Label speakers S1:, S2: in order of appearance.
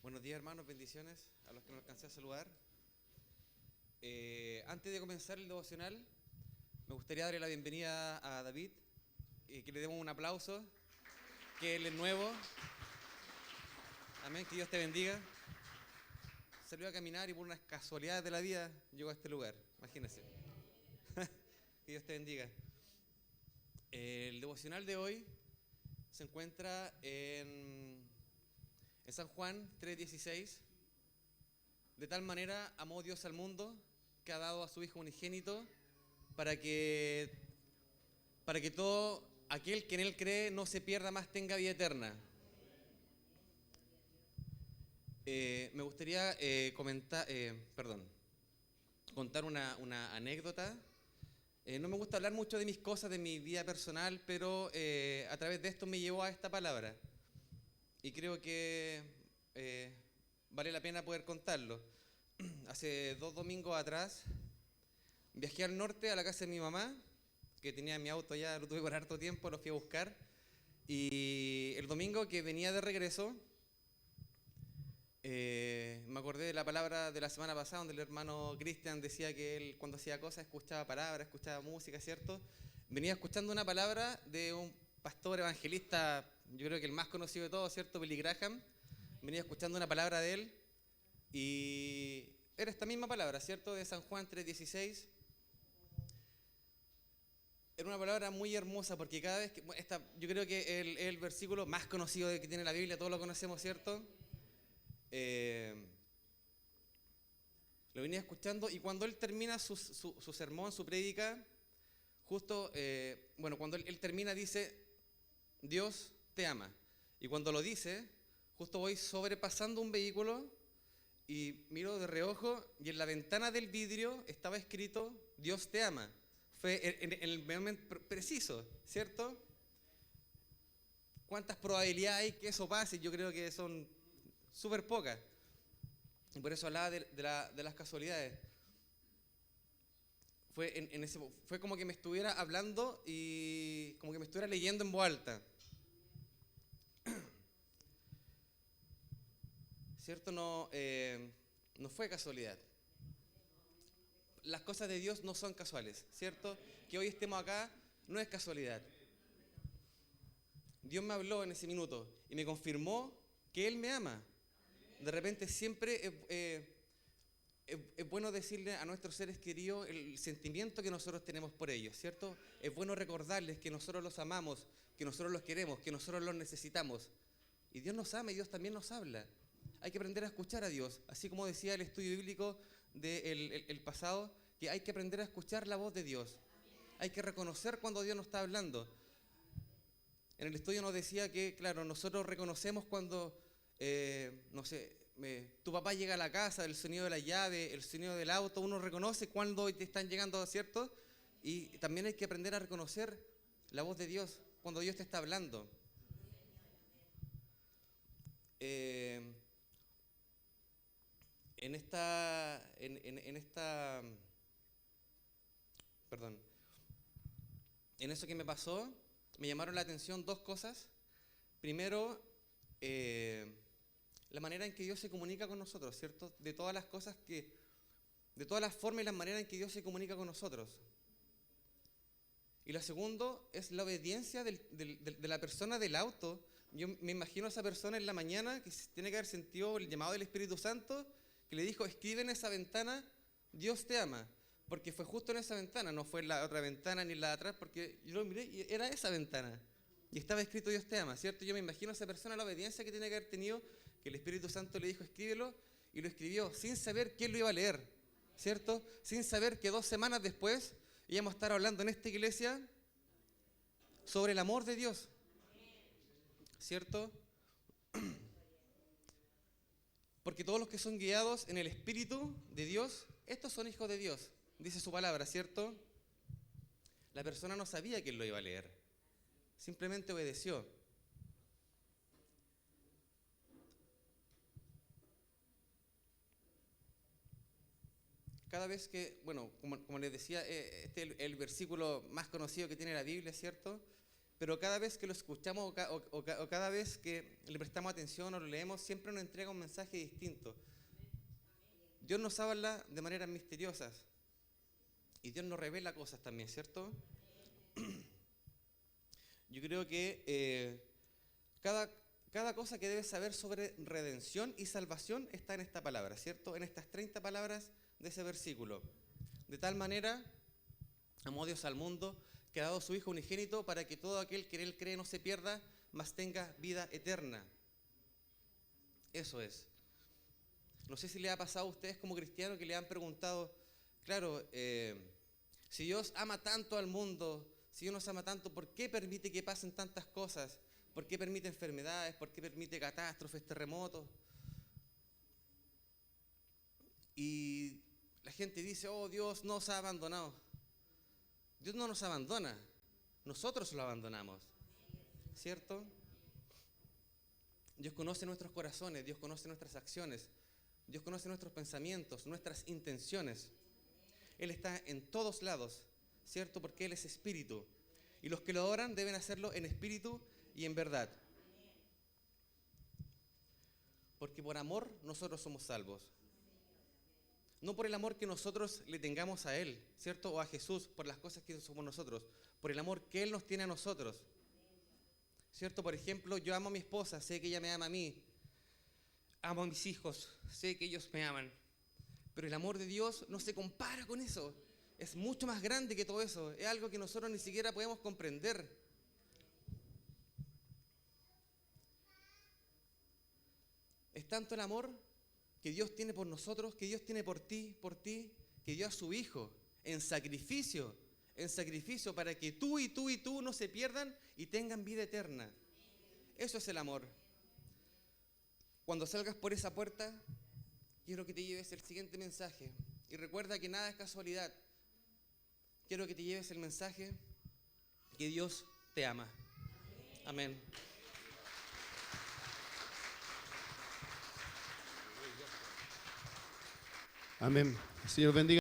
S1: Buenos días, hermanos, bendiciones a los que no alcancé a saludar. Antes de comenzar el devocional, me gustaría darle la bienvenida a David, que le demos un aplauso, que él es nuevo. Amén, que Dios te bendiga. Salió a caminar y por unas casualidades de la vida llegó a este lugar, imagínense. Que Dios te bendiga. El devocional de hoy se encuentra en San Juan 3:16. De tal manera amó Dios al mundo que ha dado a su Hijo unigénito para que todo aquel que en Él cree no se pierda más, tenga vida eterna. Me gustaría contar una anécdota. No me gusta hablar mucho de mis cosas, de mi vida personal, pero a través de esto me llevó a esta palabra. Y creo que vale la pena poder contarlo. Hace 2 domingos atrás viajé al norte a la casa de mi mamá, que tenía mi auto ya, lo tuve por harto tiempo, lo fui a buscar. Y el domingo que venía de regreso, me acordé de la palabra de la semana pasada, donde el hermano Cristian decía que él cuando hacía cosas escuchaba palabras, escuchaba música, ¿cierto? Venía escuchando una palabra de un pastor evangelista, yo creo que el más conocido de todos, ¿cierto? Billy Graham. Venía escuchando una palabra de él y era esta misma palabra, ¿cierto? De San Juan 3:16. Era una palabra muy hermosa porque cada vez que... yo creo que el versículo más conocido que tiene la Biblia, todos lo conocemos, ¿cierto? Lo venía escuchando y cuando él termina su sermón, su prédica, justo, cuando él termina dice, Dios te ama. Y cuando lo dice, justo voy sobrepasando un vehículo y miro de reojo y en la ventana del vidrio estaba escrito, Dios te ama. Fue en el momento preciso, ¿cierto? ¿Cuántas probabilidades hay que eso pase? Yo creo que son súper pocas. Y por eso hablaba de las casualidades. Fue como que me estuviera hablando y como que me estuviera leyendo en voz alta. ¿Cierto? No fue casualidad. Las cosas de Dios no son casuales, ¿cierto? Que hoy estemos acá no es casualidad. Dios me habló en ese minuto y me confirmó que Él me ama. De repente siempre es bueno decirle a nuestros seres queridos el sentimiento que nosotros tenemos por ellos, ¿cierto? Es bueno recordarles que nosotros los amamos, que nosotros los queremos, que nosotros los necesitamos. Y Dios nos ama y Dios también nos habla. Hay que aprender a escuchar a Dios, así como decía el estudio bíblico del pasado, que hay que aprender a escuchar la voz de Dios. Hay que reconocer cuando Dios nos está hablando. En el estudio nos decía que, claro, nosotros reconocemos cuando, tu papá llega a la casa, el sonido de la llave, el sonido del auto, uno reconoce cuando te están llegando, ¿cierto? Y también hay que aprender a reconocer la voz de Dios cuando Dios te está hablando. En eso que me pasó, me llamaron la atención 2 cosas. Primero, la manera en que Dios se comunica con nosotros, ¿cierto? De todas las formas y las maneras en que Dios se comunica con nosotros. Y lo segundo es la obediencia de la persona del auto. Yo me imagino a esa persona en la mañana que tiene que haber sentido el llamado del Espíritu Santo, que le dijo, escribe en esa ventana, Dios te ama. Porque fue justo en esa ventana, no fue en la otra ventana ni en la de atrás, porque yo lo miré y era esa ventana. Y estaba escrito Dios te ama, ¿cierto? Yo me imagino a esa persona la obediencia que tiene que haber tenido, que el Espíritu Santo le dijo, escríbelo, y lo escribió sin saber quién lo iba a leer, ¿cierto? Sin saber que 2 semanas después íbamos a estar hablando en esta iglesia sobre el amor de Dios, ¿cierto? Porque todos los que son guiados en el Espíritu de Dios, estos son hijos de Dios, dice su palabra, ¿cierto? La persona no sabía quién lo iba a leer, simplemente obedeció. Cada vez como les decía, este es el versículo más conocido que tiene la Biblia, ¿cierto? pero cada vez que lo escuchamos o cada vez que le prestamos atención o lo leemos, siempre nos entrega un mensaje distinto. Dios nos habla de maneras misteriosas y Dios nos revela cosas también, ¿cierto? Yo creo que cada cosa que debes saber sobre redención y salvación está en esta palabra, ¿cierto? En estas 30 palabras de ese versículo. De tal manera amó Dios al mundo, que ha dado a su Hijo unigénito para que todo aquel que en Él cree no se pierda, mas tenga vida eterna. Eso es. No sé si le ha pasado a ustedes como cristianos que le han preguntado, claro, si Dios ama tanto al mundo, si Dios nos ama tanto, ¿por qué permite que pasen tantas cosas? ¿Por qué permite enfermedades? ¿Por qué permite catástrofes, terremotos? Y la gente dice, oh, Dios nos ha abandonado. Dios no nos abandona, nosotros lo abandonamos, ¿cierto? Dios conoce nuestros corazones, Dios conoce nuestras acciones, Dios conoce nuestros pensamientos, nuestras intenciones. Él está en todos lados, ¿cierto? Porque Él es espíritu. Y los que lo adoran deben hacerlo en espíritu y en verdad. Porque por amor nosotros somos salvos. No por el amor que nosotros le tengamos a Él, ¿cierto? O a Jesús, por las cosas que somos nosotros. Por el amor que Él nos tiene a nosotros. ¿Cierto? Por ejemplo, yo amo a mi esposa, sé que ella me ama a mí. Amo a mis hijos, sé que ellos me aman. Pero el amor de Dios no se compara con eso. Es mucho más grande que todo eso. Es algo que nosotros ni siquiera podemos comprender. Es tanto el amor que Dios tiene por nosotros, que Dios tiene por ti, que dio a su Hijo en sacrificio para que tú y tú no se pierdan y tengan vida eterna. Eso es el amor. Cuando salgas por esa puerta, quiero que te lleves el siguiente mensaje. Y recuerda que nada es casualidad. Quiero que te lleves el mensaje que Dios te ama. Amén.
S2: Amén. El Señor bendiga.